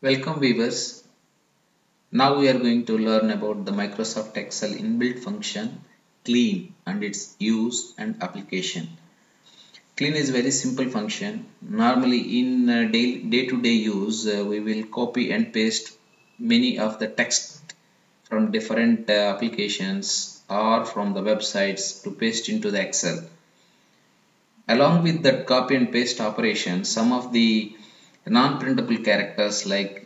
Welcome viewers. Now we are going to learn about the Microsoft Excel inbuilt function clean and its use and application. Clean is very simple function. Normally in day-to-day use we will copy and paste many of the text from different applications or from the websites to paste into the Excel. Along with that copy and paste operation, some of the non-printable characters like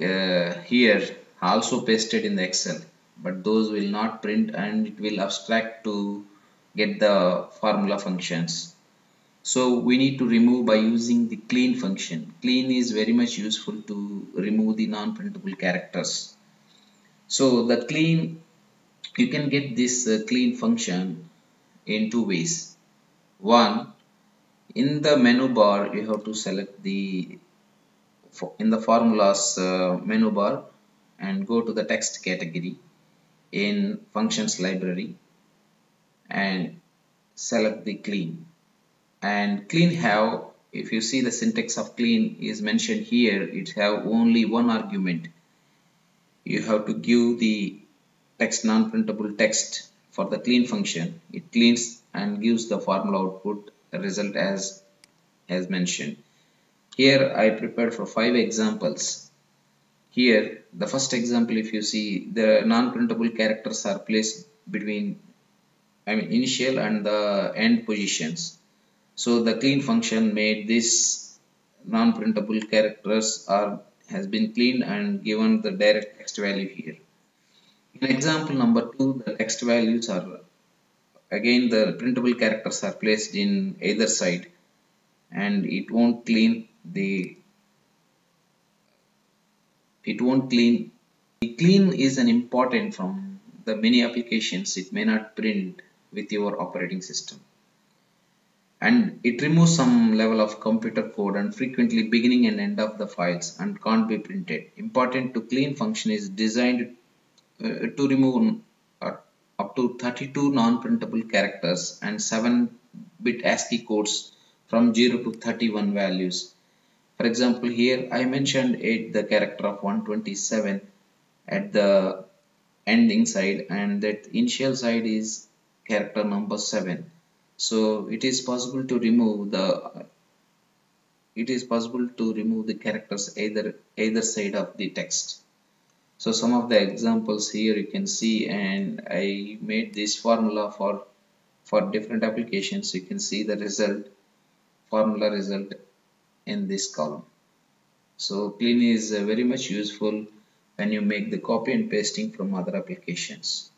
here also pasted in the Excel, but those will not print and it will abstract to get the formula functions. So we need to remove by using the clean function. Clean is very much useful to remove the non-printable characters. So the clean, you can get this clean function in two ways. One, in the menu bar you have to select the in the formulas menu bar and go to the text category in functions library and select the clean. And clean have, if you see the syntax of clean is mentioned here, it have only one argument. You have to give the text non-printable text for the clean function. It cleans and gives the formula output result as mentioned. Here I prepared for 5 examples. Here the first example, if you see, the non-printable characters are placed between initial and the end positions. So the clean function made this non-printable characters has been cleaned and given the direct text value here. In example number 2, the text values are again the printable characters are placed in either side and it won't clean. The clean is an important from the many applications. It may not print with your operating system, and it removes some level of computer code and frequently beginning and end of the files and can't be printed. Important to clean function is designed to remove up to 32 non-printable characters and 7-bit ASCII codes from 0 to 31 values. For example, here I mentioned the character of 127 at the ending side, and that initial side is character number 7. So it is possible to remove the characters either side of the text. So some of the examples here you can see, and I made this formula for different applications. You can see the formula result in this column. So clean is very much useful when you make the copy and pasting from other applications.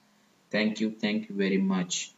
Thank you very much.